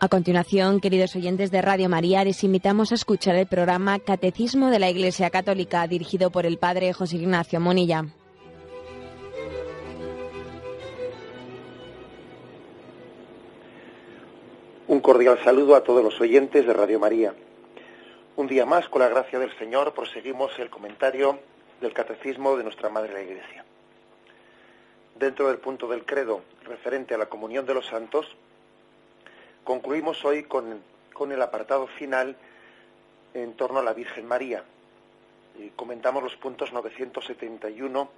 A continuación, queridos oyentes de Radio María, les invitamos a escuchar el programa Catecismo de la Iglesia Católica, dirigido por el Padre José Ignacio Monilla. Un cordial saludo a todos los oyentes de Radio María. Un día más, con la gracia del Señor, proseguimos el comentario del Catecismo de nuestra Madre la Iglesia. Dentro del punto del credo referente a la comunión de los santos, concluimos hoy con el apartado final en torno a la Virgen María. Y comentamos los puntos 971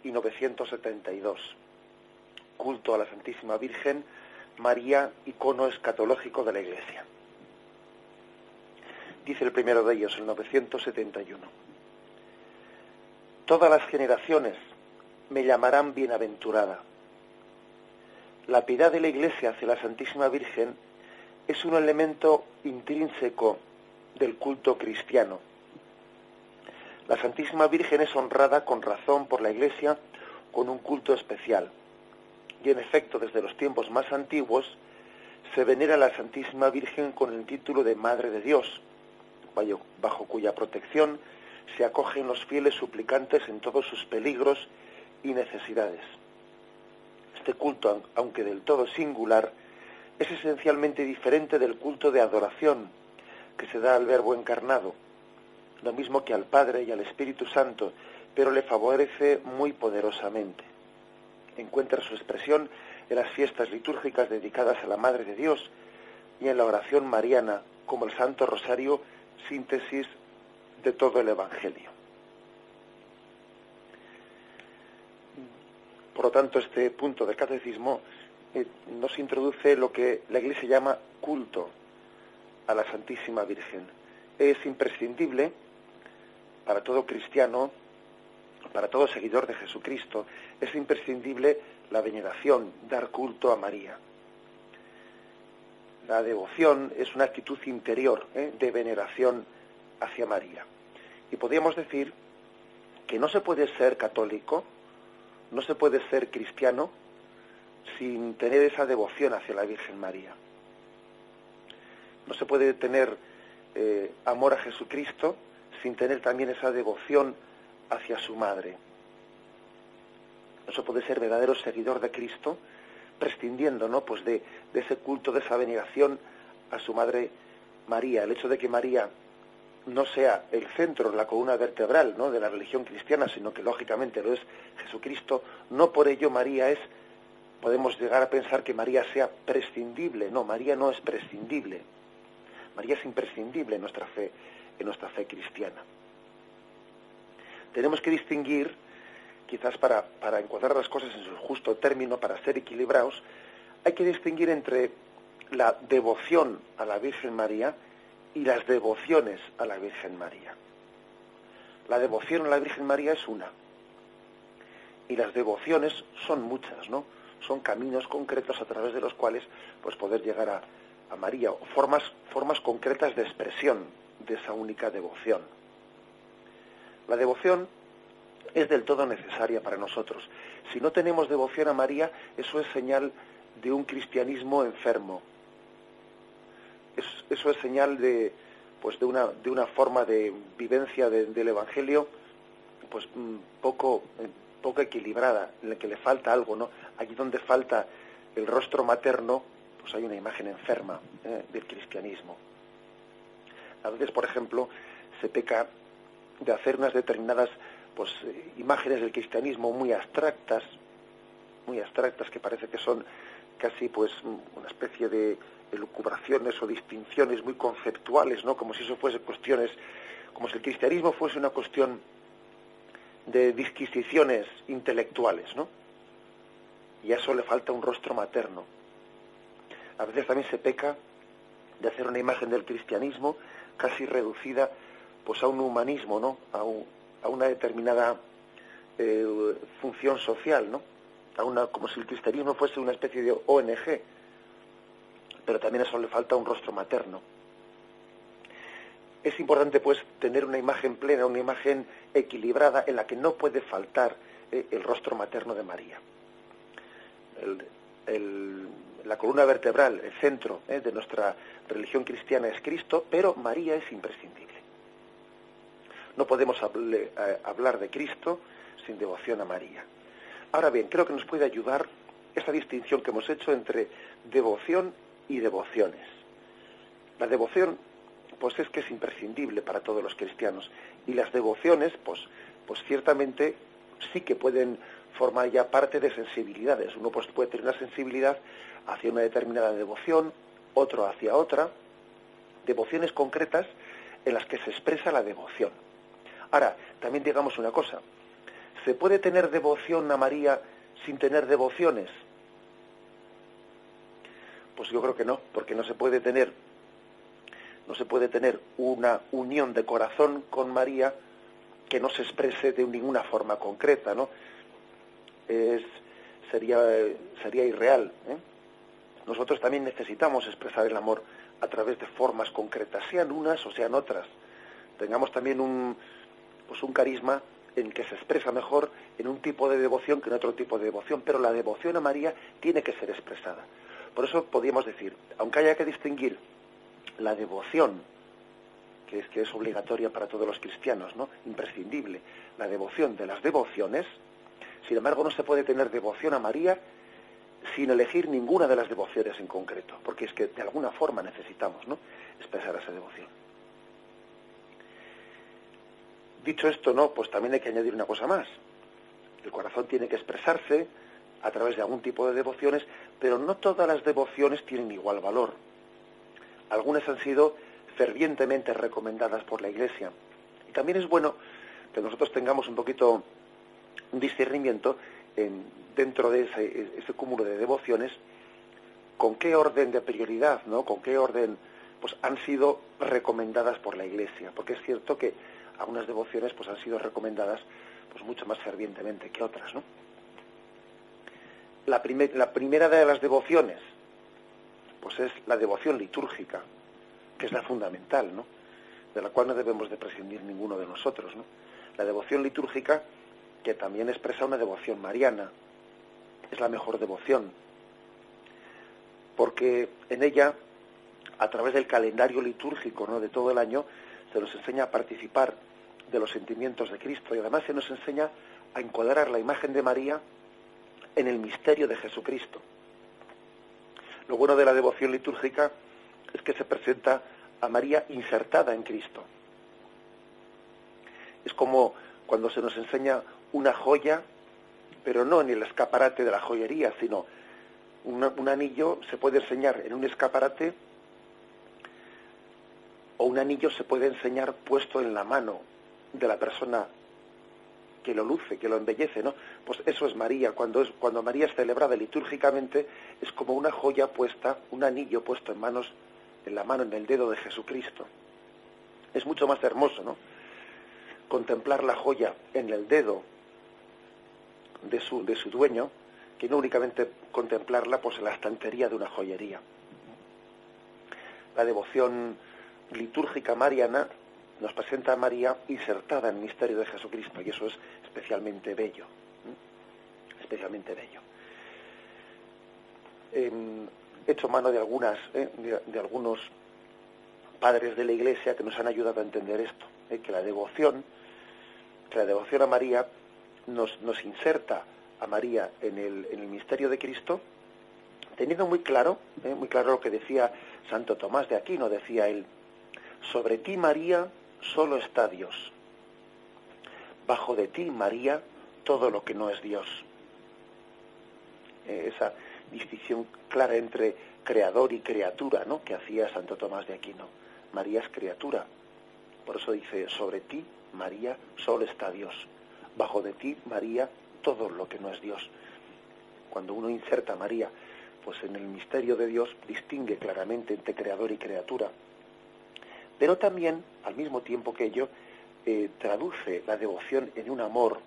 y 972. Culto a la Santísima Virgen María, icono escatológico de la Iglesia. Dice el primero de ellos, el 971. Todas las generaciones me llamarán bienaventurada. La piedad de la Iglesia hacia la Santísima Virgen es un elemento intrínseco del culto cristiano. La Santísima Virgen es honrada con razón por la Iglesia con un culto especial. Y en efecto, desde los tiempos más antiguos, se venera a la Santísima Virgen con el título de Madre de Dios, bajo cuya protección se acogen los fieles suplicantes en todos sus peligros y necesidades. Este culto, aunque del todo singular, es esencialmente diferente del culto de adoración que se da al Verbo encarnado, lo mismo que al Padre y al Espíritu Santo, pero le favorece muy poderosamente. Encuentra su expresión en las fiestas litúrgicas dedicadas a la Madre de Dios y en la oración mariana, como el Santo Rosario, síntesis de todo el Evangelio. Por lo tanto, este punto del Catecismo nos introduce lo que la Iglesia llama culto a la Santísima Virgen. Es imprescindible para todo cristiano, para todo seguidor de Jesucristo, es imprescindible la veneración, dar culto a María. La devoción es una actitud interior de veneración hacia María. Y podríamos decir que no se puede ser católico, no se puede ser cristiano sin tener esa devoción hacia la Virgen María. No se puede tener amor a Jesucristo sin tener también esa devoción hacia su madre. No se puede ser verdadero seguidor de Cristo prescindiendo, ¿no?, pues de ese culto, de esa veneración a su madre María. El hecho de que María no sea el centro, la columna vertebral, ¿no?, de la religión cristiana, sino que lógicamente lo es Jesucristo, no por ello María es, podemos llegar a pensar que María sea prescindible. No, María no es prescindible. María es imprescindible en nuestra fe cristiana. Tenemos que distinguir, quizás para encuadrar las cosas en su justo término, para ser equilibrados, hay que distinguir entre la devoción a la Virgen María y las devociones a la Virgen María. La devoción a la Virgen María es una, y las devociones son muchas, ¿no? Son caminos concretos a través de los cuales pues poder llegar a María, o formas concretas de expresión de esa única devoción. La devoción es del todo necesaria para nosotros. Si no tenemos devoción a María, eso es señal de un cristianismo enfermo. Eso es señal de una forma de vivencia del Evangelio pues poco equilibrada, en la que le falta algo, ¿no? Allí donde falta el rostro materno, pues hay una imagen enferma del cristianismo. A veces, por ejemplo, se peca de hacer unas determinadas imágenes del cristianismo muy abstractas, que parece que son casi pues una especie de elucubraciones o distinciones muy conceptuales, ¿no? Como si eso fuese cuestiones, como si el cristianismo fuese una cuestión de disquisiciones intelectuales, ¿no? Y a eso le falta un rostro materno. A veces también se peca de hacer una imagen del cristianismo casi reducida pues a un humanismo, ¿no? A una determinada función social, ¿no? Como si el cristianismo fuese una especie de ONG, pero también a eso le falta un rostro materno. Es importante, pues, tener una imagen plena, una imagen equilibrada, en la que no puede faltar el rostro materno de María. la columna vertebral, el centro de nuestra religión cristiana es Cristo, pero María es imprescindible. No podemos hablar de Cristo sin devoción a María. Ahora bien, creo que nos puede ayudar esa distinción que hemos hecho entre devoción y devociones. La devoción, pues es que es imprescindible para todos los cristianos, y las devociones, pues ciertamente sí que pueden formar ya parte de sensibilidades. Uno pues puede tener una sensibilidad hacia una determinada devoción, otro hacia otra, devociones concretas en las que se expresa la devoción. Ahora, también digamos una cosa, ¿se puede tener devoción a María sin tener devociones? Pues yo creo que no, porque no se puede tener una unión de corazón con María que no se exprese de ninguna forma concreta, ¿no? Sería irreal, ¿eh? Nosotros también necesitamos expresar el amor a través de formas concretas, sean unas o sean otras. Tengamos también un carisma en que se expresa mejor en un tipo de devoción que en otro tipo de devoción, pero la devoción a María tiene que ser expresada. Por eso podríamos decir, aunque haya que distinguir la devoción, que es obligatoria para todos los cristianos, ¿no?, imprescindible, la devoción de las devociones, sin embargo no se puede tener devoción a María sin elegir ninguna de las devociones en concreto, porque es que de alguna forma necesitamos, ¿no?, expresar esa devoción. Dicho esto, no, pues también hay que añadir una cosa más. El corazón tiene que expresarse a través de algún tipo de devociones, pero no todas las devociones tienen igual valor. Algunas han sido fervientemente recomendadas por la Iglesia. Y también es bueno que nosotros tengamos un poquito un discernimiento dentro de ese cúmulo de devociones, con qué orden de prioridad, ¿no?, con qué orden pues han sido recomendadas por la Iglesia, porque es cierto que algunas devociones pues han sido recomendadas pues mucho más fervientemente que otras, ¿no? La primera de las devociones pues es la devoción litúrgica, que es la fundamental, ¿no?, de la cual no debemos de prescindir ninguno de nosotros, ¿no? La devoción litúrgica, que también expresa una devoción mariana, es la mejor devoción, porque en ella, a través del calendario litúrgico, ¿no?, de todo el año, se nos enseña a participar de los sentimientos de Cristo, y además se nos enseña a encuadrar la imagen de María en el misterio de Jesucristo. Lo bueno de la devoción litúrgica es que se presenta a María insertada en Cristo. Es como cuando se nos enseña una joya, pero no en el escaparate de la joyería, sino un anillo se puede enseñar en un escaparate, o un anillo se puede enseñar puesto en la mano de la persona que lo luce, que lo embellece, ¿no? Pues eso es María. Cuando María es celebrada litúrgicamente, es como una joya puesta, un anillo puesto en la mano, en el dedo de Jesucristo. Es mucho más hermoso, ¿no?, contemplar la joya en el dedo de su dueño, que no únicamente contemplarla pues en la estantería de una joyería. La devoción litúrgica mariana nos presenta a María insertada en el misterio de Jesucristo, y eso es especialmente bello, especialmente bello. He hecho mano de algunos padres de la Iglesia que nos han ayudado a entender esto, que la devoción a María nos inserta a María en el misterio de Cristo, teniendo muy claro lo que decía Santo Tomás de Aquino. Decía él: sobre ti, María, solo está Dios. Bajo de ti, María, todo lo que no es Dios. Esa distinción clara entre creador y criatura, ¿no?, que hacía Santo Tomás de Aquino. María es criatura. Por eso dice: sobre ti, María, solo está Dios. Bajo de ti, María, todo lo que no es Dios. Cuando uno inserta a María pues en el misterio de Dios, distingue claramente entre creador y criatura. Pero también, al mismo tiempo que ello, traduce la devoción en un amor,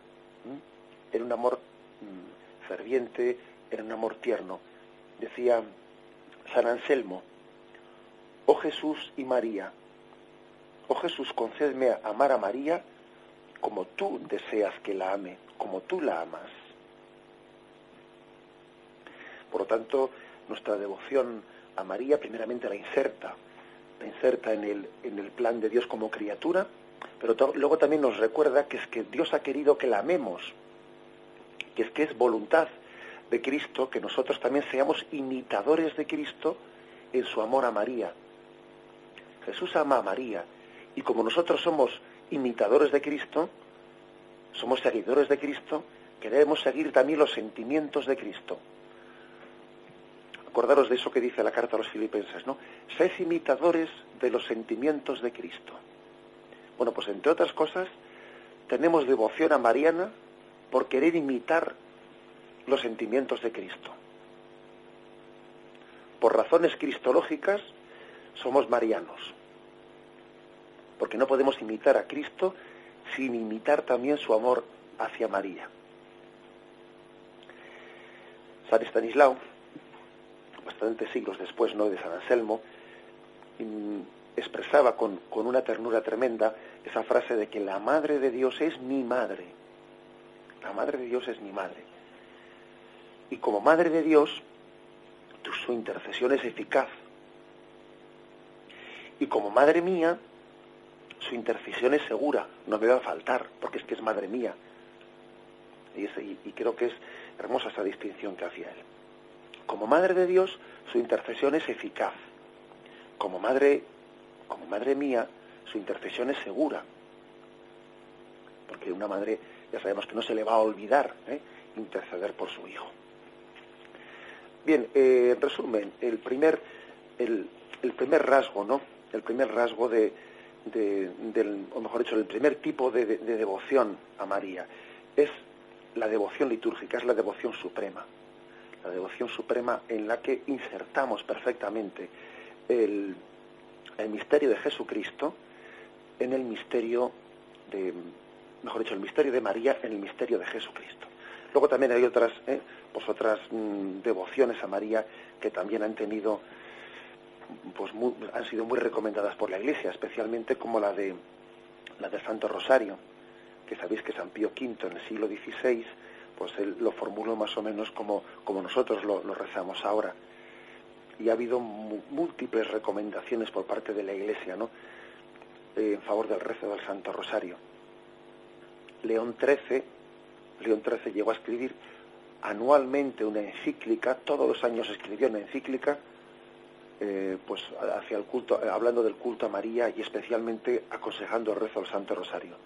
ferviente, en un amor tierno. Decía San Anselmo: oh Jesús y María, oh Jesús, concédeme amar a María como tú deseas que la ame, como tú la amas. Por lo tanto, nuestra devoción a María primeramente la inserta en el plan de Dios como criatura, pero luego también nos recuerda que es que Dios ha querido que la amemos, que es voluntad de Cristo que nosotros también seamos imitadores de Cristo en su amor a María. Jesús ama a María, y como nosotros somos imitadores de Cristo, somos seguidores de Cristo, que debemos seguir también los sentimientos de Cristo. Acordaros de eso que dice la carta a los Filipenses, ¿no? Sed imitadores de los sentimientos de Cristo. Bueno, pues entre otras cosas, tenemos devoción a Mariana por querer imitar los sentimientos de Cristo. Por razones cristológicas, somos marianos. Porque no podemos imitar a Cristo sin imitar también su amor hacia María. San Estanislao, bastantes siglos después, ¿no?, de San Anselmo, expresaba con una ternura tremenda esa frase de que la Madre de Dios es mi madre. La Madre de Dios es mi madre. Y como Madre de Dios, su intercesión es eficaz. Y como Madre mía, su intercesión es segura, no me va a faltar, porque es que es Madre mía. Y creo que es hermosa esa distinción que hacía él. Como Madre de Dios, su intercesión es eficaz. Como madre mía, su intercesión es segura. Porque una madre, ya sabemos que no se le va a olvidar interceder por su hijo. Bien, en resumen, el primer rasgo, ¿no? El primer rasgo o mejor dicho, el primer tipo de devoción a María es la devoción litúrgica, es la devoción suprema. La devoción suprema en la que insertamos perfectamente el misterio de Jesucristo en el misterio el misterio de María en el misterio de Jesucristo. Luego también hay otras devociones a María que también han tenido, han sido muy recomendadas por la Iglesia, especialmente como la del Santo Rosario, que sabéis que San Pío V en el siglo XVI, pues él lo formuló más o menos como nosotros lo rezamos ahora. Y ha habido múltiples recomendaciones por parte de la Iglesia, ¿no?, en favor del rezo del Santo Rosario. León XIII llegó a escribir anualmente una encíclica, todos los años escribió una encíclica, hacia el culto, hablando del culto a María y especialmente aconsejando el rezo del Santo Rosario.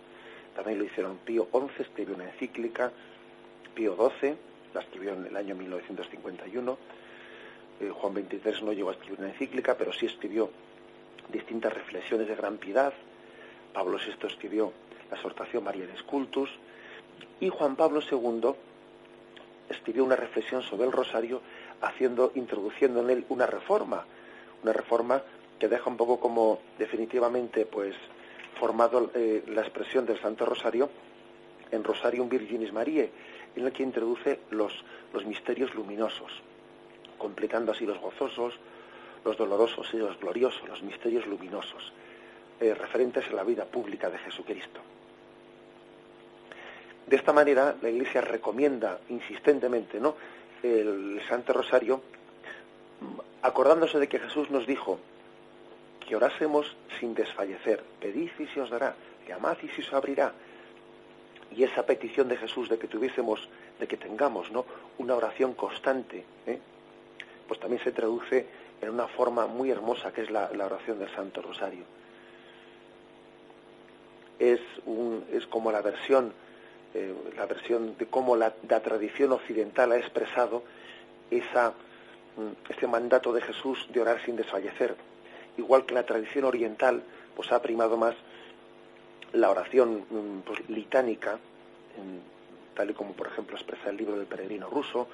También lo hicieron Pío XI, escribió una encíclica, Pío XII la escribió en el año 1951, Juan XXIII no llegó a escribir una encíclica, pero sí escribió distintas reflexiones de gran piedad. Pablo VI escribió la exhortación Marialis Cultus, y Juan Pablo II escribió una reflexión sobre el rosario, introduciendo en él una reforma que deja un poco como definitivamente formado la expresión del Santo Rosario en Rosarium Virginis Mariae, en el que introduce los misterios luminosos, completando así los gozosos, los dolorosos y los gloriosos, los misterios luminosos, referentes a la vida pública de Jesucristo. De esta manera, la Iglesia recomienda insistentemente, ¿no?, el Santo Rosario, acordándose de que Jesús nos dijo que orásemos sin desfallecer. Pedid y se os dará, llamad y se os abrirá. Y esa petición de Jesús de que tengamos, ¿no?, una oración constante, pues también se traduce en una forma muy hermosa que es la oración del Santo Rosario. Es como la versión de cómo la tradición occidental ha expresado este mandato de Jesús de orar sin desfallecer. Igual que la tradición oriental pues ha primado más la oración litánica, tal y como por ejemplo expresa el libro del peregrino ruso,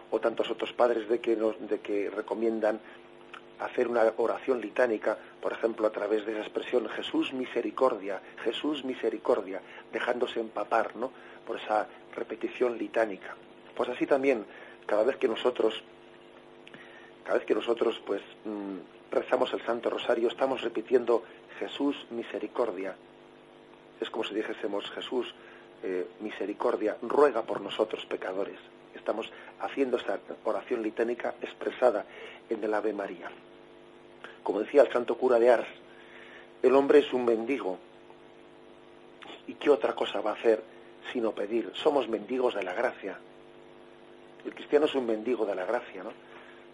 o tantos otros padres de que recomiendan hacer una oración litánica, por ejemplo a través de esa expresión Jesús misericordia, dejándose empapar, ¿no?, por esa repetición litánica. Pues así también, cada vez que nosotros rezamos el Santo Rosario, estamos repitiendo Jesús misericordia. Es como si dijésemos Jesús misericordia, ruega por nosotros pecadores. Estamos haciendo esta oración litánica expresada en el Ave María. Como decía el santo cura de Ars, el hombre es un mendigo. ¿Y qué otra cosa va a hacer sino pedir? Somos mendigos de la gracia. El cristiano es un mendigo de la gracia, ¿no?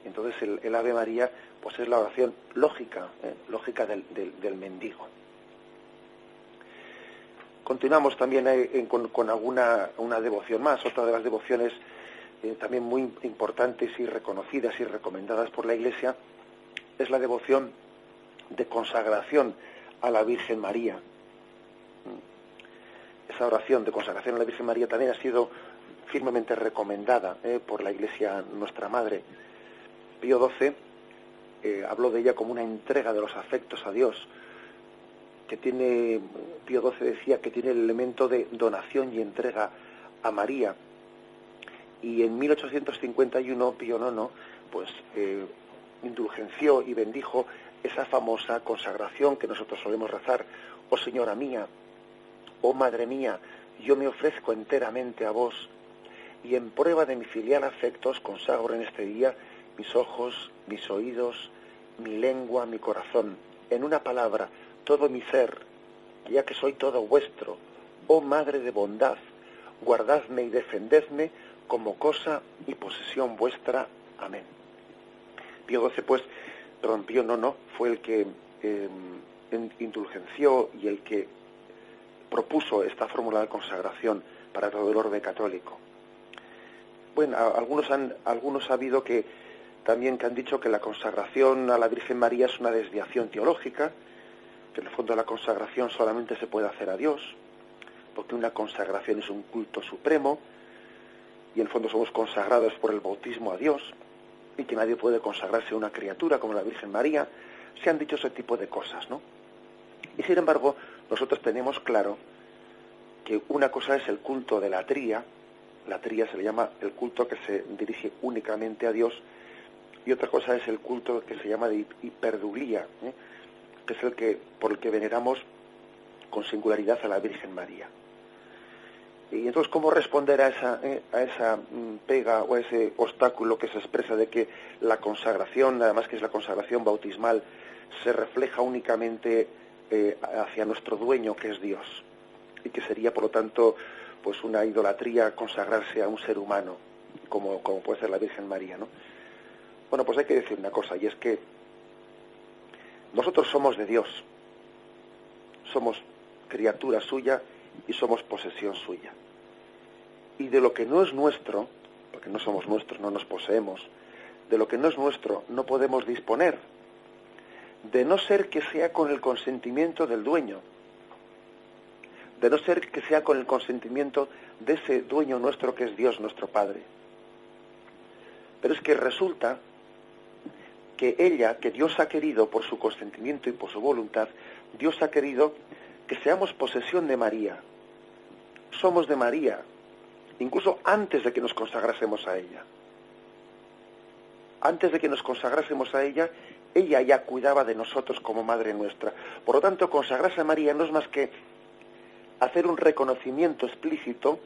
Entonces el Ave María pues es la oración lógica, lógica del mendigo. Continuamos también con una devoción más, otra de las devociones también muy importantes y reconocidas y recomendadas por la Iglesia, es la devoción de consagración a la Virgen María. Esa oración de consagración a la Virgen María también ha sido firmemente recomendada por la Iglesia Nuestra Madre. Pío XII habló de ella como una entrega de los afectos a Dios, Pío XII decía que tiene el elemento de donación y entrega a María. Y en 1851 Pío IX pues indulgenció y bendijo esa famosa consagración que nosotros solemos rezar: oh Señora mía, oh Madre mía, yo me ofrezco enteramente a vos, y en prueba de mi filial afecto os consagro en este día mis ojos, mis oídos, mi lengua, mi corazón, en una palabra, todo mi ser, ya que soy todo vuestro. Oh Madre de bondad, guardadme y defendedme como cosa y posesión vuestra. Amén. Pío IX, Pío IX fue el que indulgenció y el que propuso esta fórmula de consagración para todo el orbe católico. Bueno, algunos ha habido que también han dicho que la consagración a la Virgen María es una desviación teológica, que en el fondo la consagración solamente se puede hacer a Dios, porque una consagración es un culto supremo, y en el fondo somos consagrados por el bautismo a Dios, y que nadie puede consagrarse a una criatura como la Virgen María. Se han dicho ese tipo de cosas, ¿no? Y sin embargo, nosotros tenemos claro que una cosa es el culto de la tría se le llama el culto que se dirige únicamente a Dios, y otra cosa es el culto que se llama de hiperdulía, que es por el que veneramos con singularidad a la Virgen María. Y entonces, ¿cómo responder a esa pega o a ese obstáculo que se expresa de que la consagración, además que es la consagración bautismal, se refleja únicamente hacia nuestro dueño, que es Dios, y que sería, por lo tanto, pues una idolatría consagrarse a un ser humano, como puede ser la Virgen María, ¿no? Bueno, pues hay que decir una cosa, y es que nosotros somos de Dios, somos criatura suya y somos posesión suya. Y de lo que no es nuestro, porque no somos nuestros, no nos poseemos, de lo que no es nuestro no podemos disponer, de no ser que sea con el consentimiento del dueño, de no ser que sea con el consentimiento de ese dueño nuestro que es Dios, nuestro Padre. Pero es que resulta que Dios ha querido, por su consentimiento y por su voluntad, Dios ha querido que seamos posesión de María. Somos de María, incluso antes de que nos consagrásemos a ella. Antes de que nos consagrásemos a ella, ella ya cuidaba de nosotros como Madre nuestra. Por lo tanto, consagrarse a María no es más que hacer un reconocimiento explícito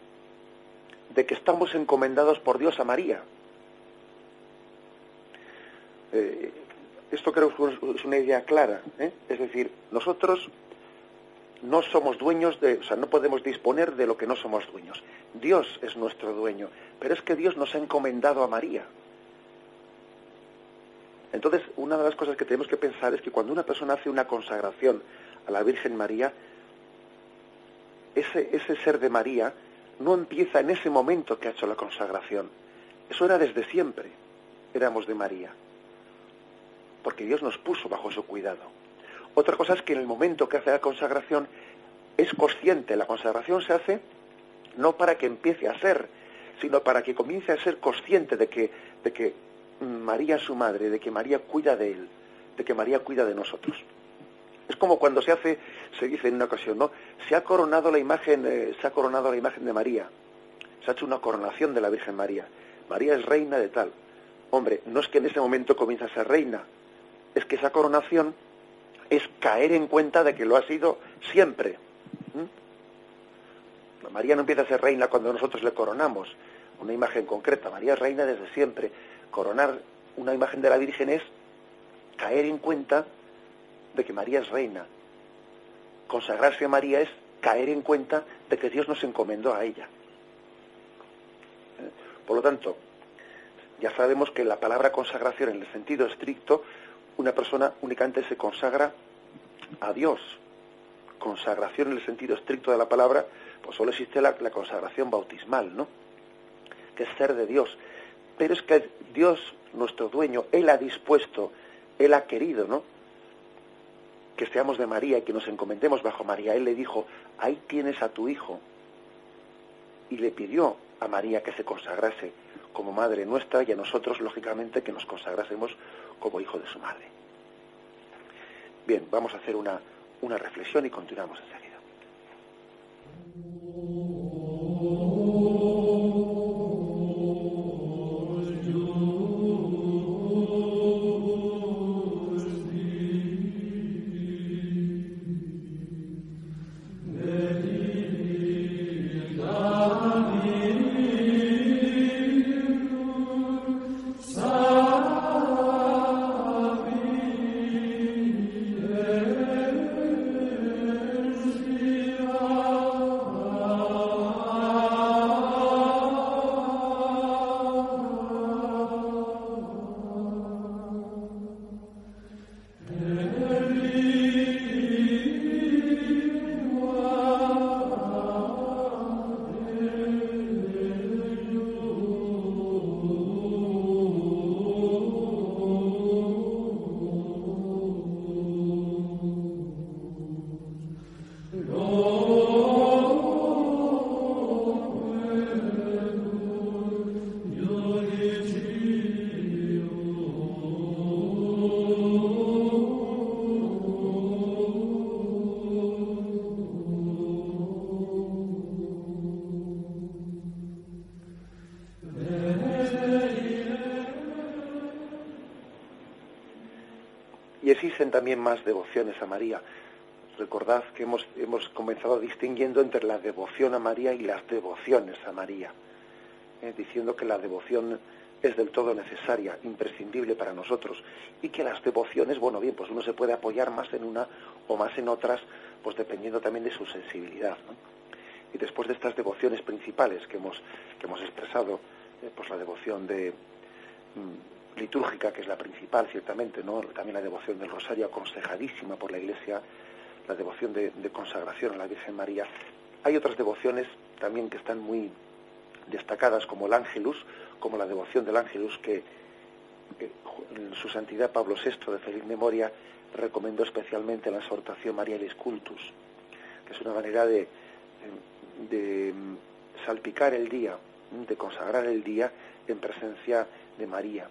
de que estamos encomendados por Dios a María. Esto creo que es una idea clara, Es decir, nosotros no somos dueños no podemos disponer de lo que no somos dueños. Dios es nuestro dueño, pero es que Dios nos ha encomendado a María. Entonces, una de las cosas que tenemos que pensar es que cuando una persona hace una consagración a la Virgen María, ese ser de María no empieza en ese momento que ha hecho la consagración. Eso era desde siempre, éramos de María, porque Dios nos puso bajo su cuidado. Otra cosa es que en el momento que hace la consagración es consciente. La consagración se hace no para que empiece a ser, sino para que comience a ser consciente de que María es su madre, de que María cuida de él, de que María cuida de nosotros. Es como cuando se dice en una ocasión, ¿no? Se ha coronado la imagen de María. Se ha hecho una coronación de la Virgen María. María es reina de tal. Hombre, no es que en ese momento comience a ser reina, es que esa coronación es caer en cuenta de que lo ha sido siempre. María no empieza a ser reina cuando nosotros le coronamos. una imagen concreta. María es reina desde siempre. Coronar una imagen de la Virgen es caer en cuenta de que María es reina. Consagrarse a María es caer en cuenta de que Dios nos encomendó a ella. Por lo tanto, ya sabemos que la palabra consagración en el sentido estricto, una persona únicamente se consagra a Dios. Consagración en el sentido estricto de la palabra, pues solo existe la consagración bautismal, ¿no? Que es ser de Dios. Pero es que Dios, nuestro dueño, Él ha dispuesto, Él ha querido, ¿no?, que seamos de María y que nos encomendemos bajo María. Él le dijo, ahí tienes a tu hijo. Y le pidió a María que se consagrase como madre nuestra y a nosotros, lógicamente, que nos consagrásemos como hijo de su madre. Bien, vamos a hacer una reflexión y continuamos enseguida. Y existen también más devociones a María. Recordad que hemos comenzado distinguiendo entre la devoción a María y las devociones a María, diciendo que la devoción es del todo necesaria, imprescindible para nosotros, y que las devociones, bueno, bien, pues uno se puede apoyar más en una o más en otras, pues dependiendo también de su sensibilidad, ¿no? Y después de estas devociones principales que hemos expresado, pues la devoción litúrgica, que es la principal, ciertamente, ¿no? También la devoción del Rosario, aconsejadísima por la Iglesia, la devoción de consagración a la Virgen María. Hay otras devociones también que están muy destacadas, como el Ángelus, como la devoción del Ángelus, que su santidad Pablo VI, de feliz memoria, recomendó especialmente la exhortación Marialis Cultus, que es una manera de salpicar el día, de consagrar el día en presencia de María.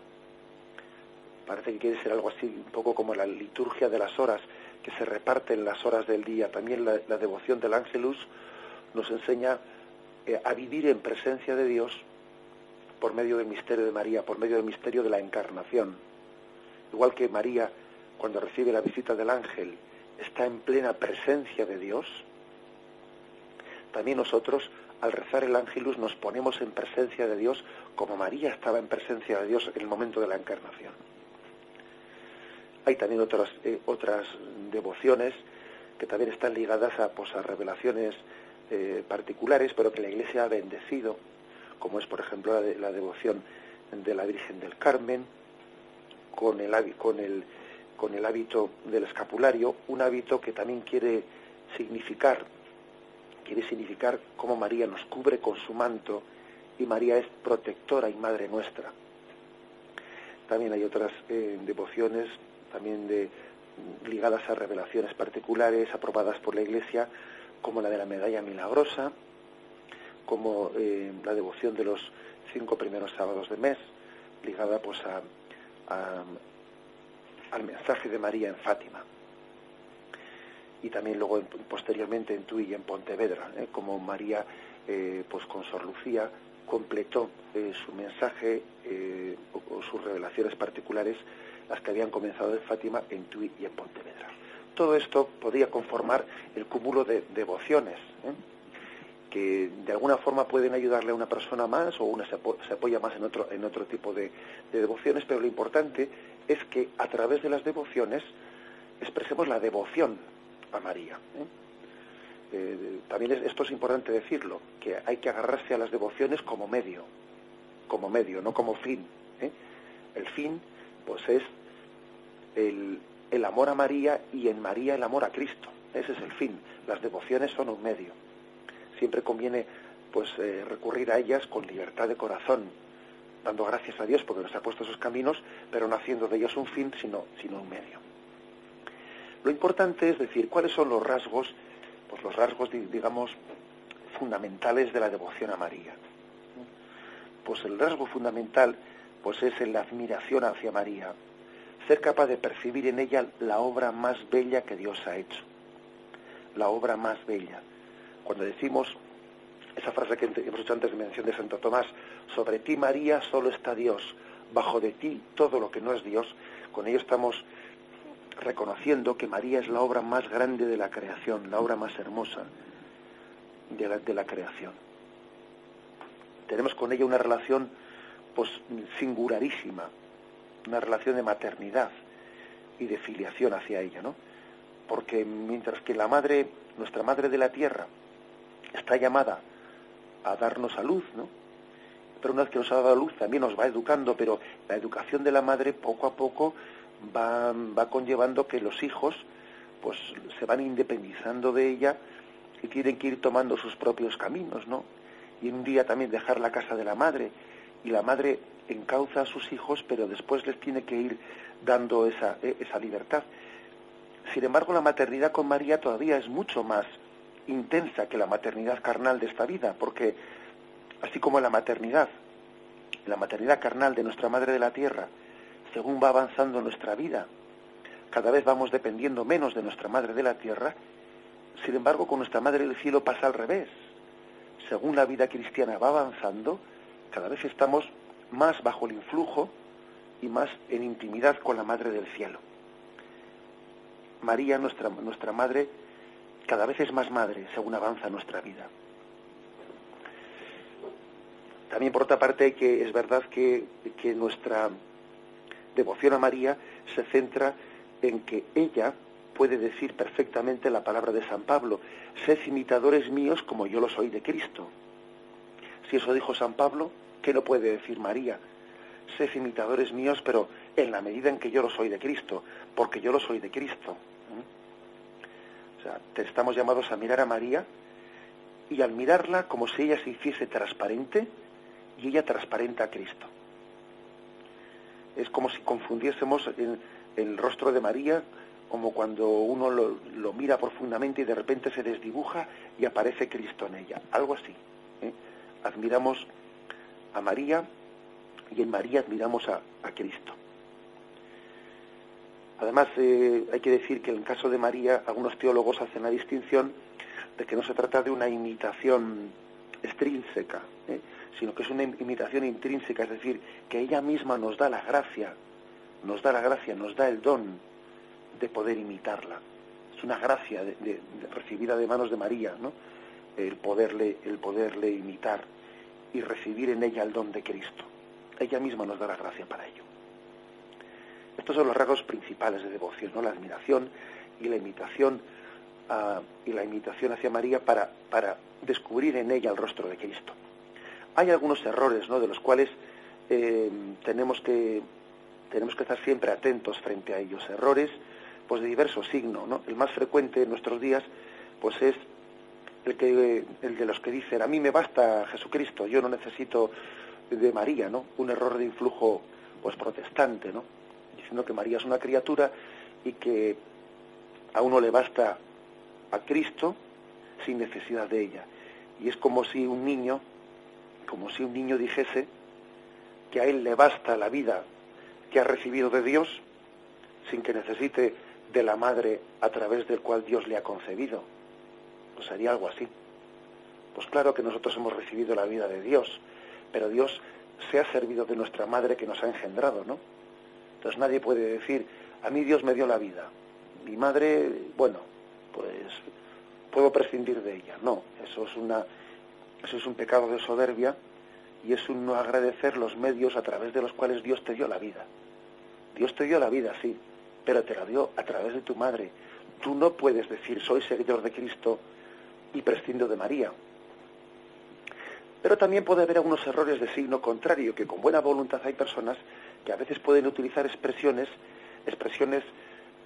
Parece que quiere ser algo así, un poco como la liturgia de las horas, que se reparten las horas del día. También la devoción del Ángelus nos enseña a vivir en presencia de Dios por medio del misterio de María, por medio del misterio de la Encarnación. Igual que María, cuando recibe la visita del ángel, está en plena presencia de Dios, también nosotros, al rezar el Ángelus, nos ponemos en presencia de Dios como María estaba en presencia de Dios en el momento de la Encarnación. Hay también otras devociones que también están ligadas a revelaciones particulares, pero que la Iglesia ha bendecido, como es, por ejemplo, la devoción de la Virgen del Carmen, con el hábito del escapulario, un hábito que también quiere significar cómo María nos cubre con su manto y María es protectora y madre nuestra. También hay otras devociones también ligadas a revelaciones particulares aprobadas por la Iglesia, como la de la medalla milagrosa, como la devoción de los 5 primeros sábados de mes, ligada pues al mensaje de María en Fátima. Y también luego posteriormente en Tui y en Pontevedra, como María pues con Sor Lucía completó su mensaje o sus revelaciones particulares, las que habían comenzado en Fátima, en Tui y en Pontevedra. Todo esto podría conformar el cúmulo de devociones, que de alguna forma pueden ayudarle a una persona más, o una se apoya más en otro tipo de devociones, pero lo importante es que a través de las devociones expresemos la devoción a María. También esto es importante decirlo, que hay que agarrarse a las devociones como medio, no como fin. El fin, pues es el amor a María, y en María el amor a Cristo. Ese es el fin. Las devociones son un medio. Siempre conviene pues recurrir a ellas con libertad de corazón, dando gracias a Dios porque nos ha puesto esos caminos, pero no haciendo de ellos un fin, sino un medio. Lo importante es decir, ¿cuáles son los rasgos, pues los rasgos, digamos, fundamentales de la devoción a María? Pues el rasgo fundamental pues es la admiración hacia María, ser capaz de percibir en ella la obra más bella que Dios ha hecho, la obra más bella. Cuando decimos esa frase que hemos hecho antes de mención de Santo Tomás, sobre ti María solo está Dios, bajo de ti todo lo que no es Dios, con ello estamos reconociendo que María es la obra más grande de la creación, la obra más hermosa de la creación. Tenemos con ella una relación pues singularísima, una relación de maternidad y de filiación hacia ella, ¿no? Porque mientras que la madre, nuestra madre de la tierra, está llamada a darnos a luz, ¿no? Pero una vez que nos ha dado a luz también nos va educando, pero la educación de la madre poco a poco va conllevando que los hijos pues se van independizando de ella y tienen que ir tomando sus propios caminos, ¿no? Y un día también dejar la casa de la madre, y la madre encauza a sus hijos, pero después les tiene que ir dando esa libertad. Sin embargo, la maternidad con María todavía es mucho más intensa que la maternidad carnal de esta vida, porque así como la maternidad carnal de nuestra Madre de la Tierra, según va avanzando nuestra vida, cada vez vamos dependiendo menos de nuestra Madre de la Tierra. Sin embargo, con nuestra Madre del Cielo pasa al revés. Según la vida cristiana va avanzando, cada vez estamos más bajo el influjo y más en intimidad con la Madre del Cielo. María, nuestra Madre, cada vez es más madre según avanza nuestra vida. También, por otra parte, que es verdad que nuestra devoción a María se centra en que ella puede decir perfectamente la palabra de San Pablo: sed imitadores míos como yo lo soy de Cristo. Si eso dijo San Pablo, ¿qué no puede decir María? Sed imitadores míos, pero en la medida en que yo lo soy de Cristo, porque yo lo soy de Cristo. O sea, estamos llamados a mirar a María, y al mirarla como si ella se hiciese transparente y ella transparente a Cristo. Es como si confundiésemos el rostro de María, como cuando uno lo mira profundamente y de repente se desdibuja y aparece Cristo en ella. Algo así. Admiramos a María y en María admiramos a Cristo. Además, hay que decir que en el caso de María, algunos teólogos hacen la distinción de que no se trata de una imitación extrínseca, sino que es una imitación intrínseca, es decir, que ella misma nos da la gracia, nos da el don de poder imitarla. Es una gracia recibida de manos de María, ¿no? El poderle imitar y recibir en ella el don de Cristo. Ella misma nos da la gracia para ello. Estos son los rasgos principales de devoción, ¿no? La admiración y la imitación hacia María para descubrir en ella el rostro de Cristo. Hay algunos errores, ¿no?, de los cuales tenemos que estar siempre atentos frente a ellos. Errores pues de diverso signo, ¿no? El más frecuente en nuestros días pues es el de los que dicen: a mí me basta Jesucristo, yo no necesito de María, ¿no? Un error de influjo pues protestante, ¿no? Diciendo que María es una criatura y que a uno le basta a Cristo sin necesidad de ella. Y es como si un niño dijese que a él le basta la vida que ha recibido de Dios sin que necesite de la madre a través del cual Dios le ha concebido. Pues sería algo así. Pues claro que nosotros hemos recibido la vida de Dios, pero Dios se ha servido de nuestra madre que nos ha engendrado, ¿no? Entonces nadie puede decir: a mí Dios me dio la vida, mi madre, bueno, pues puedo prescindir de ella. No, eso es una Eso es un pecado de soberbia y es un no agradecer los medios a través de los cuales Dios te dio la vida. Dios te dio la vida, sí, pero te la dio a través de tu madre. Tú no puedes decir soy seguidor de Cristo y prescindo de María. Pero también puede haber algunos errores de signo contrario, que con buena voluntad hay personas que a veces pueden utilizar expresiones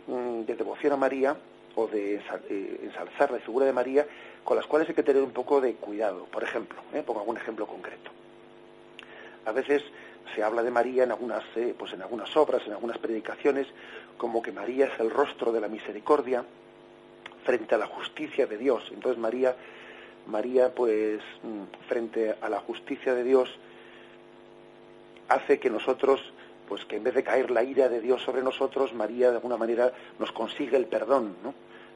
de devoción a María o de ensalzar la figura de María, con las cuales hay que tener un poco de cuidado. Por ejemplo, pongo algún ejemplo concreto. A veces se habla de María en algunas obras, en algunas predicaciones, como que María es el rostro de la misericordia frente a la justicia de Dios. Entonces María, pues, frente a la justicia de Dios, hace que nosotros, pues que en vez de caer la ira de Dios sobre nosotros, María de alguna manera nos consigue el perdón, ¿no?,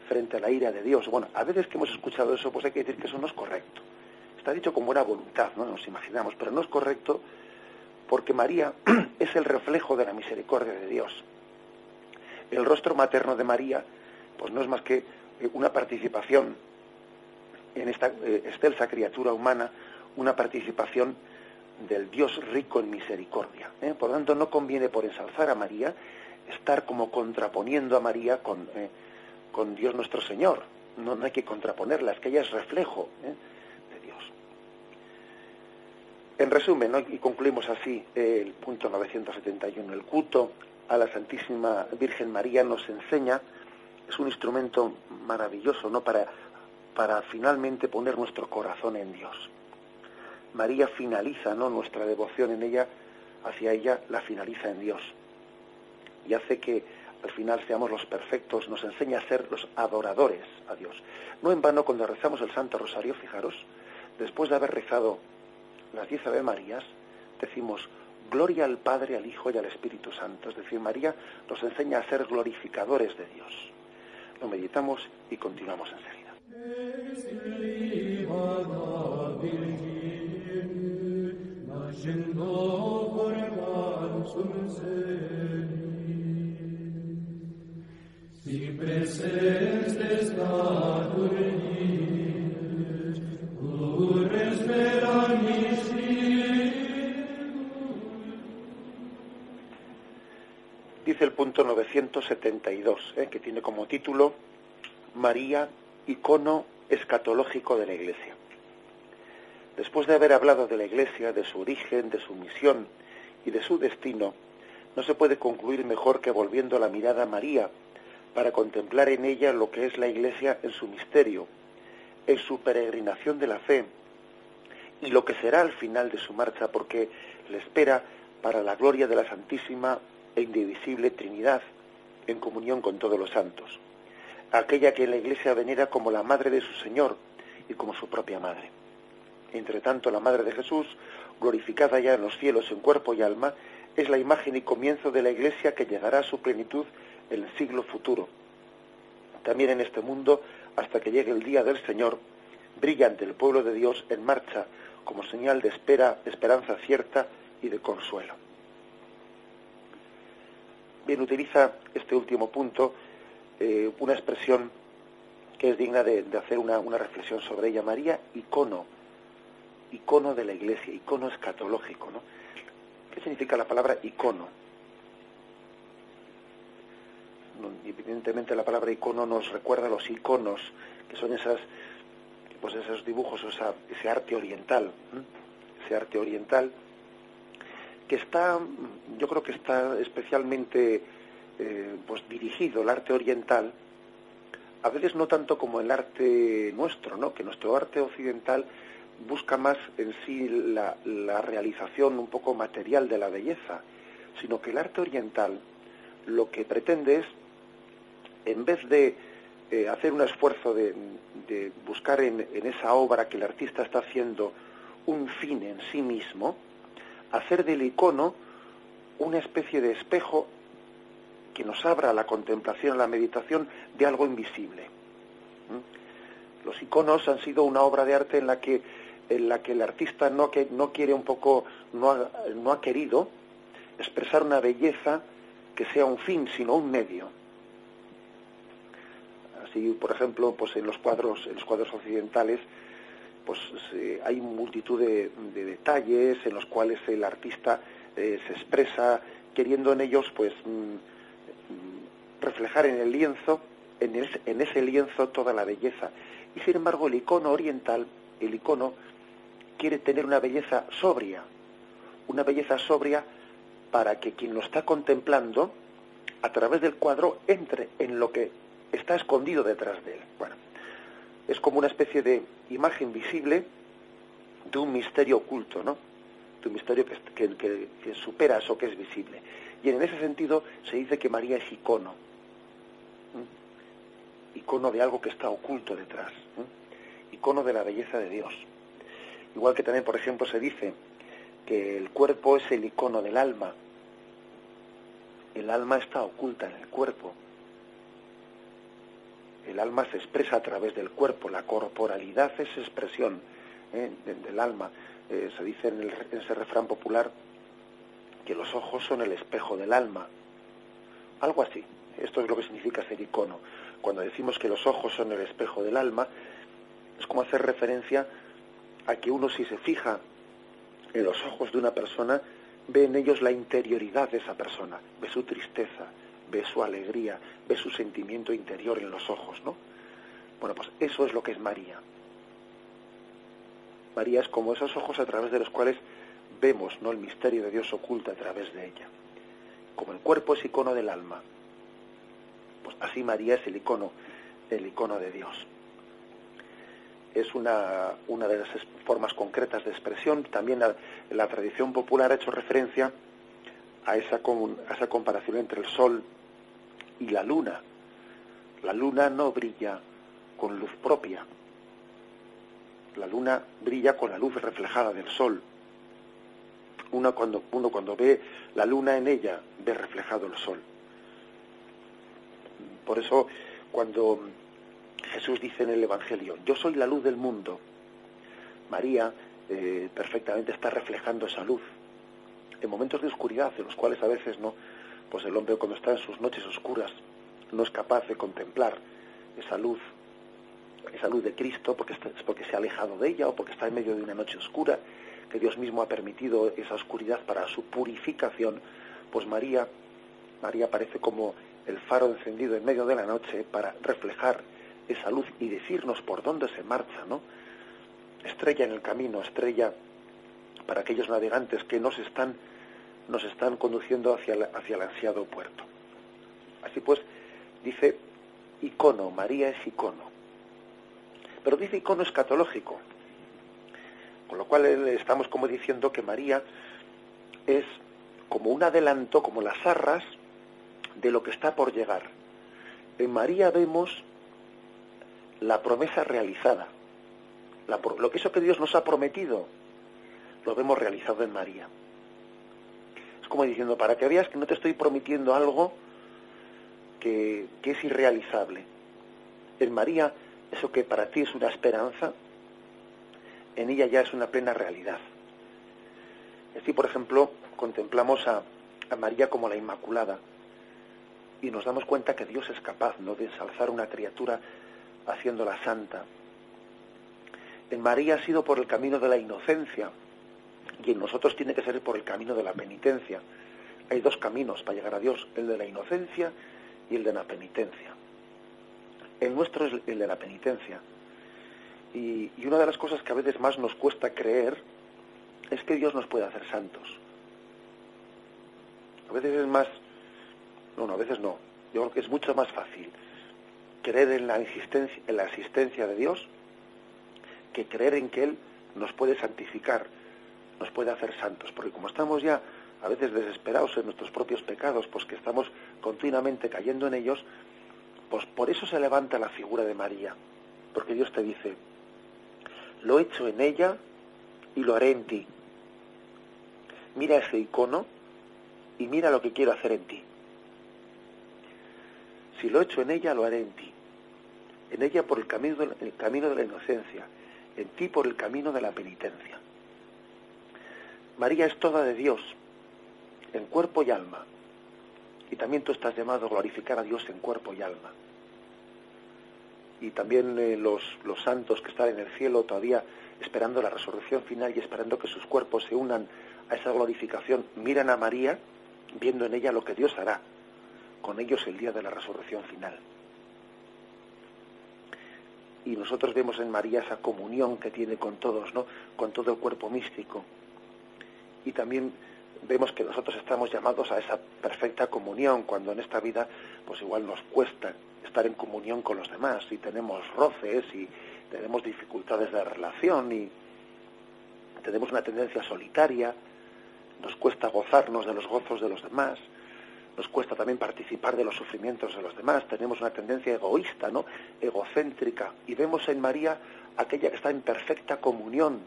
frente a la ira de Dios. Bueno, a veces que hemos escuchado eso, pues hay que decir que eso no es correcto. Está dicho con buena voluntad, ¿no?, nos imaginamos, pero no es correcto, porque María es el reflejo de la misericordia de Dios. El rostro materno de María, pues no es más que una participación en esta excelsa criatura humana, una participación del Dios rico en misericordia. Por lo tanto, no conviene, por ensalzar a María, estar como contraponiendo a María con Dios nuestro Señor. No hay que contraponerla, es que ella es reflejo de Dios. En resumen, ¿no?, y concluimos así el punto 971. El culto a la Santísima Virgen María nos enseña, es un instrumento maravilloso, ¿no?, para finalmente poner nuestro corazón en Dios. María finaliza, ¿no?, nuestra devoción en ella, hacia ella, la finaliza en Dios. Y hace que al final seamos los perfectos, nos enseña a ser los adoradores a Dios. No en vano, cuando rezamos el Santo Rosario, fijaros, después de haber rezado las 10 Ave Marías, decimos gloria al Padre, al Hijo y al Espíritu Santo. Es decir, María nos enseña a ser glorificadores de Dios. Lo meditamos y continuamos enseguida. Si presentes statur cur speramis. Dice el punto 972, que tiene como título María, icono escatológico de la Iglesia. Después de haber hablado de la Iglesia, de su origen, de su misión y de su destino, no se puede concluir mejor que volviendo la mirada a María para contemplar en ella lo que es la Iglesia en su misterio, en su peregrinación de la fe y lo que será al final de su marcha, porque le espera para la gloria de la Santísima e indivisible Trinidad, en comunión con todos los santos, aquella que la Iglesia venera como la madre de su Señor y como su propia madre. Entre tanto, la Madre de Jesús, glorificada ya en los cielos en cuerpo y alma, es la imagen y comienzo de la Iglesia que llegará a su plenitud en el siglo futuro. También en este mundo, hasta que llegue el día del Señor, brilla ante el pueblo de Dios en marcha como señal de esperanza cierta y de consuelo. Bien, utiliza este último punto una expresión que es digna de hacer una reflexión sobre ella. María, icono de la Iglesia, icono escatológico, ¿no? ¿Qué significa la palabra icono? Evidentemente la palabra icono nos recuerda a los iconos, que son esos dibujos, ese arte oriental, que está, yo creo que está especialmente dirigido, el arte oriental, a veces no tanto como el arte nuestro, ¿no?, que nuestro arte occidental busca más en sí la realización un poco material de la belleza, sino que el arte oriental lo que pretende es, en vez de hacer un esfuerzo de buscar en esa obra que el artista está haciendo un fin en sí mismo, hacer del icono una especie de espejo que nos abra a la contemplación, a la meditación de algo invisible. Los iconos han sido una obra de arte en la que el artista no ha querido expresar una belleza que sea un fin, sino un medio. Así, por ejemplo, pues en los cuadros occidentales, pues hay multitud de detalles en los cuales el artista se expresa, queriendo en ellos pues reflejar en el lienzo, en ese lienzo toda la belleza. Y sin embargo el icono oriental, el icono quiere tener una belleza sobria para que quien lo está contemplando a través del cuadro entre en lo que está escondido detrás de él. Bueno, es como una especie de imagen visible de un misterio oculto, ¿no? De un misterio que supera eso que es visible. Y en ese sentido se dice que María es icono. Icono de algo que está oculto detrás. Icono de la belleza de Dios. Igual que también, por ejemplo, se dice que el cuerpo es el icono del alma. El alma está oculta en el cuerpo. El alma se expresa a través del cuerpo. La corporalidad es expresión del alma. Se dice en ese refrán popular que los ojos son el espejo del alma. Algo así. Esto es lo que significa ser icono. Cuando decimos que los ojos son el espejo del alma, es como hacer referencia a que uno, si se fija en los ojos de una persona, ve en ellos la interioridad de esa persona, ve su tristeza, ve su alegría, ve su sentimiento interior en los ojos, ¿no? Bueno, pues eso es lo que es María. María es como esos ojos a través de los cuales vemos, ¿no?, el misterio de Dios oculto a través de ella. Como el cuerpo es icono del alma, pues así María es el icono de Dios. Es una de las formas concretas de expresión. También la tradición popular ha hecho referencia a esa comparación entre el sol y la luna. La luna no brilla con luz propia. La luna brilla con la luz reflejada del sol. Uno cuando ve la luna en ella, ve reflejado el sol. Por eso, cuando Jesús dice en el Evangelio, yo soy la luz del mundo, María perfectamente está reflejando esa luz. En momentos de oscuridad, en los cuales a veces no, pues el hombre cuando está en sus noches oscuras no es capaz de contemplar esa luz de Cristo porque se ha alejado de ella o porque está en medio de una noche oscura, que Dios mismo ha permitido esa oscuridad para su purificación. Pues María aparece como el faro encendido en medio de la noche para reflejar esa luz y decirnos por dónde se marcha, ¿no? Estrella en el camino, estrella para aquellos navegantes que nos están conduciendo hacia el ansiado puerto. Así pues, dice icono, María es icono. Pero dice icono escatológico, con lo cual estamos como diciendo que María es como un adelanto, como las arras de lo que está por llegar. En María vemos la promesa realizada, lo que eso que Dios nos ha prometido, lo vemos realizado en María. Es como diciendo, para que veas que no te estoy prometiendo algo que es irrealizable. En María, eso que para ti es una esperanza, en ella ya es una plena realidad. Así, por ejemplo, contemplamos a María como la Inmaculada y nos damos cuenta que Dios es capaz, ¿no?, de ensalzar una criatura haciéndola santa. En María ha sido por el camino de la inocencia y en nosotros tiene que ser por el camino de la penitencia. Hay dos caminos para llegar a Dios, el de la inocencia y el de la penitencia. El nuestro es el de la penitencia. Y una de las cosas que a veces más nos cuesta creer es que Dios nos puede hacer santos. A veces es más... No, a veces no. Yo creo que es mucho más fácil creer en la existencia de Dios que creer en que Él nos puede santificar, nos puede hacer santos. Porque como estamos ya a veces desesperados en nuestros propios pecados, pues que estamos continuamente cayendo en ellos, pues por eso se levanta la figura de María. Porque Dios te dice, lo he hecho en ella y lo haré en ti. Mira ese icono y mira lo que quiero hacer en ti. Si lo he hecho en ella, lo haré en ti. En ella por el camino de la inocencia, en ti por el camino de la penitencia. María es toda de Dios, en cuerpo y alma. Y también tú estás llamado a glorificar a Dios en cuerpo y alma. y también los santos que están en el cielo todavía esperando la resurrección final y esperando que sus cuerpos se unan a esa glorificación, miran a María viendo en ella lo que Dios hará con ellos el día de la resurrección final. Y nosotros vemos en María esa comunión que tiene con todos, ¿no? Con todo el cuerpo místico. Y también vemos que nosotros estamos llamados a esa perfecta comunión, cuando en esta vida pues igual nos cuesta estar en comunión con los demás, y tenemos roces y tenemos dificultades de relación y tenemos una tendencia solitaria, nos cuesta gozarnos de los gozos de los demás, nos cuesta también participar de los sufrimientos de los demás, tenemos una tendencia egoísta, ¿no? Egocéntrica, y vemos en María aquella que está en perfecta comunión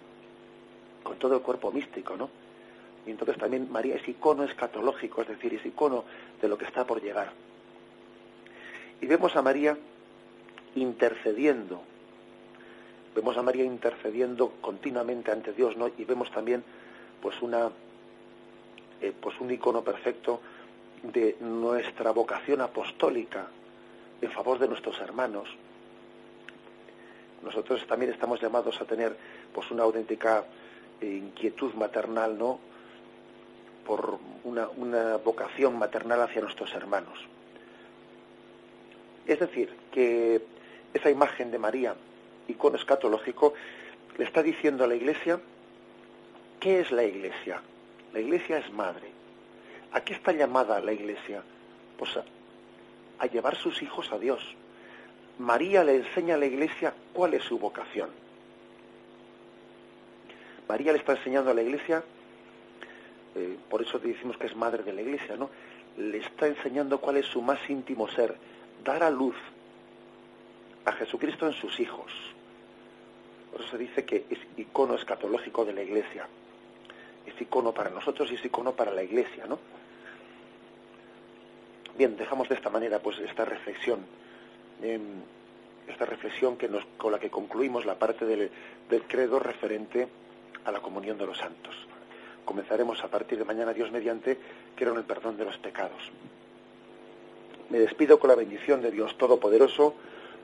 con todo el cuerpo místico, ¿no? Y entonces también María es icono escatológico, es decir, es icono de lo que está por llegar. Y vemos a María intercediendo continuamente ante Dios, ¿no? Y vemos también pues un icono perfecto de nuestra vocación apostólica en favor de nuestros hermanos. Nosotros también estamos llamados a tener pues una auténtica inquietud maternal, ¿no? Por una vocación maternal hacia nuestros hermanos. Es decir, que esa imagen de María, icono escatológico, le está diciendo a la Iglesia, ¿qué es la Iglesia? La Iglesia es madre. ¿A qué está llamada la Iglesia? Pues a llevar sus hijos a Dios. María le enseña a la Iglesia cuál es su vocación. María le está enseñando a la Iglesia, por eso decimos que es madre de la Iglesia, ¿no? Le está enseñando cuál es su más íntimo ser, dar a luz a Jesucristo en sus hijos. Por eso se dice que es icono escatológico de la Iglesia. Es icono para nosotros y es icono para la Iglesia, ¿no? Bien, dejamos de esta manera pues esta reflexión con la que concluimos la parte del credo referente a la comunión de los santos. Comenzaremos a partir de mañana, Dios mediante, que era el perdón de los pecados. Me despido con la bendición de Dios Todopoderoso,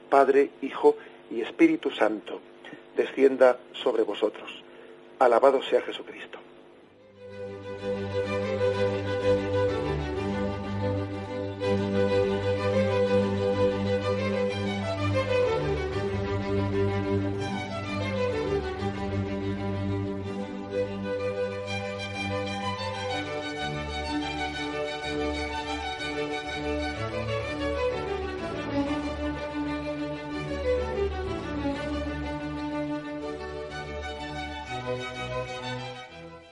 Padre, Hijo y Espíritu Santo, descienda sobre vosotros. Alabado sea Jesucristo.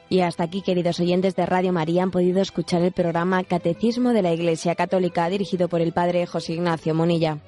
Y hasta aquí, queridos oyentes de Radio María, han podido escuchar el programa Catecismo de la Iglesia Católica, dirigido por el Padre José Ignacio Munilla.